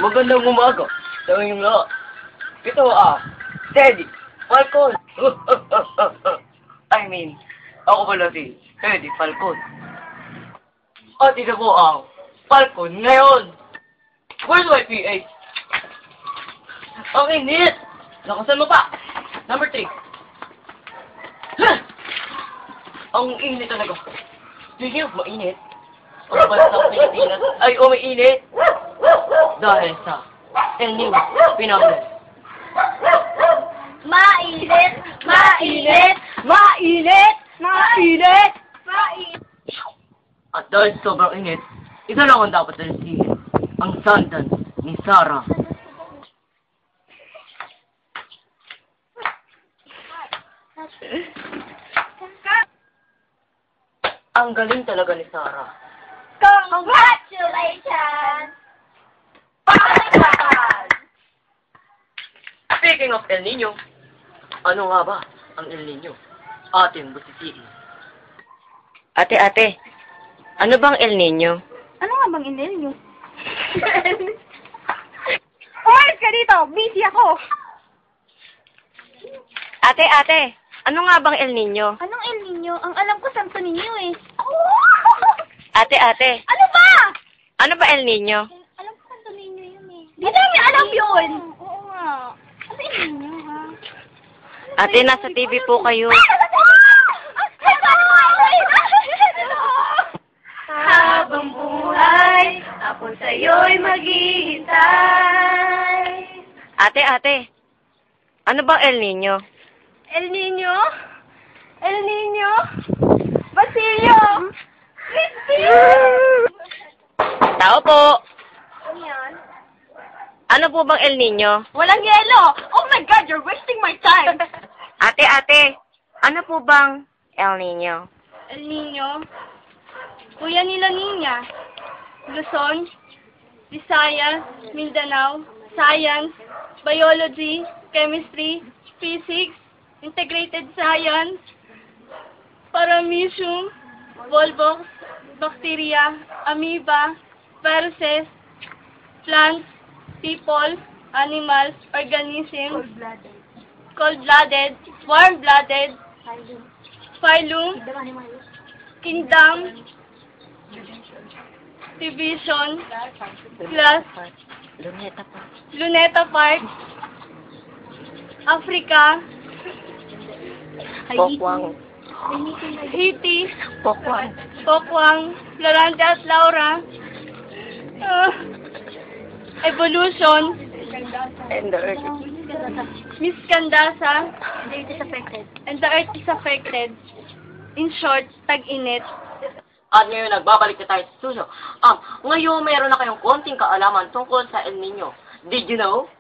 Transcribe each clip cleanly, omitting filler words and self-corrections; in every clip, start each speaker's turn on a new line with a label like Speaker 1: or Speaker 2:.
Speaker 1: Magandang umaga sa inyong lahat. Ito Teddy Falcon. Ako pala si Teddy Falcon. At ito po ang Falcon ngayon. Where's my PA? Ang init! Nakasan mo pa! Number 3. Ang init talaga. Speaking of mainit, ang bansang Pilipinas ay umiinit dahil sa El Niño phenomenon.
Speaker 2: Mainit! Mainit! Mainit! Mainit! Mainit!
Speaker 1: At dahil sobrang init, isa lang ang dapat alisihin. Ang sandan ni Sarah. Ang galing talaga ni Sarah.
Speaker 2: Congratulations! Palakpakan!
Speaker 1: Speaking of El Niño, ano nga ba ang El Niño? Ating busisiin.
Speaker 3: Ate, ano bang El Niño?
Speaker 2: Ano nga bang inil niyo? Umalis ka dito! Busy ako!
Speaker 3: Ate, ano nga bang El Niño?
Speaker 2: Anong El Niño? Ang alam ko, Santo Niño eh.
Speaker 3: Ate,
Speaker 2: Ano ba?
Speaker 3: ano ba El Niño?
Speaker 2: Alam ko, Santo Niño yun eh. Di namin alam yun! Oo nga. Ano El Niño ha?
Speaker 3: Ate, nasa TV po kayo.
Speaker 2: Habang buhay, ako sa'yo'y maghihintay.
Speaker 3: Ate, ano bang El Niño?
Speaker 2: El Niño? El Niño? Basilio? Christy?
Speaker 3: Tao po.
Speaker 2: Ano yan?
Speaker 3: Ano po bang El Niño?
Speaker 2: Walang yelo! Oh my God, you're wasting my time!
Speaker 3: Ate, ano po bang El Niño?
Speaker 2: El Niño? Kuya nila Niña. Luzon, Visayas, Mindanao, Science, Biology, Chemistry, Physics, Integrated Science, Paramecium, Volvox, Bacteria, Amoeba, Viruses, Plants, People, Animals, Organisms, Cold-blooded, Warm-blooded, Phylum, Kingdom, Division, Class, Luneta Park, Africa,
Speaker 3: Pokwang.
Speaker 2: Haiti,
Speaker 3: Pokwang.
Speaker 2: Floranda at Laura, Evolution,
Speaker 3: And the Earth.
Speaker 2: Miss Candasa, and the Earth is affected. In short, tag-init.
Speaker 1: At ngayon, nagbabalik na tayo sa studio. Ngayon, mayroon na kayong konting kaalaman tungkol sa El Niño. Did you know?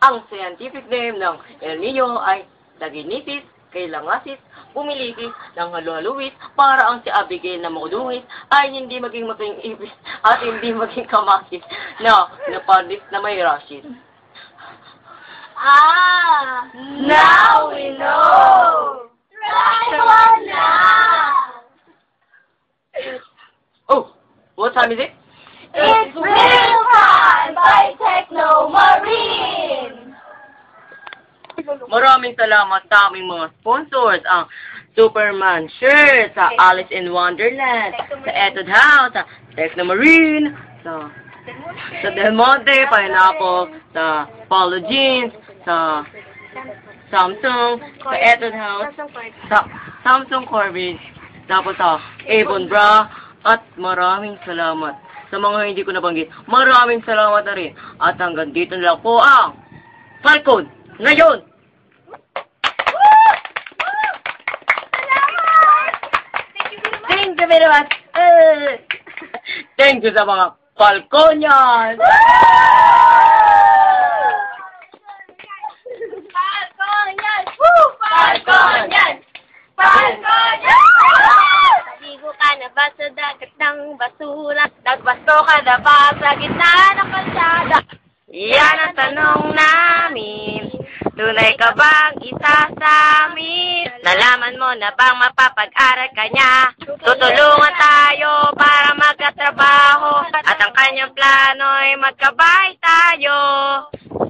Speaker 1: Ang scientific name ng El Niño ay Taginitis, Kailangasis, Pumiliki, ng halu-haluwis, para ang si Abigail na maudungis ay hindi maging maping-ibis at hindi maging kamasis na napadis na may rashes.
Speaker 2: Now we know! Try one now!
Speaker 1: Oh, what time is it?
Speaker 2: It's Real Time by Techno Marine!
Speaker 1: Maraming salamat sa aming mga sponsors, ang Superman Shirt, sa Alice in Wonderland, sa Etude House, sa Techno Marine, sa Del Monte, Pineapple, sa Polo Jeans, sa Samsung, sa Etude House, sa Samsung Corbin, tapos sa Avon Bra, at maraming salamat sa mga hindi ko nabanggit. Maraming salamat na rin. At hanggang dito na lang po ang Falcon ngayon!
Speaker 2: Thank you very much!
Speaker 1: Thank you sa mga Falconians!
Speaker 2: Falconian! Falconian! Falconian! Naligo ka na ba sa dagat ng basura? Nagbasto ka na ba sa gitna ng kalsada?
Speaker 3: Yan ang tanong namin. Tunay Tunay ka bang isa sa amin? Nalaman mo na bang mapapag-aral ka niya? Tutulungan tayo para magkatrabaho at ang kanyang plano'y magkabay tayo.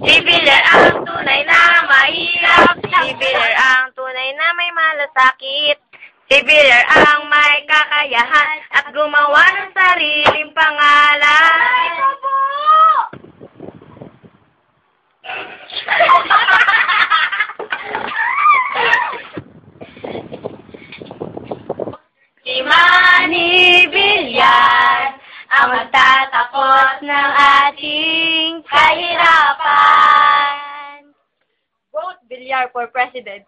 Speaker 3: Si Villar ang tunay na mahirap. Si Villar ang tunay na may malasakit. Si Villar ang may kakayahan at gumawa ng sariling pangalan. Si Manny Villar ang magtatapos ng ating kahirapan.
Speaker 2: Vote Villar for president.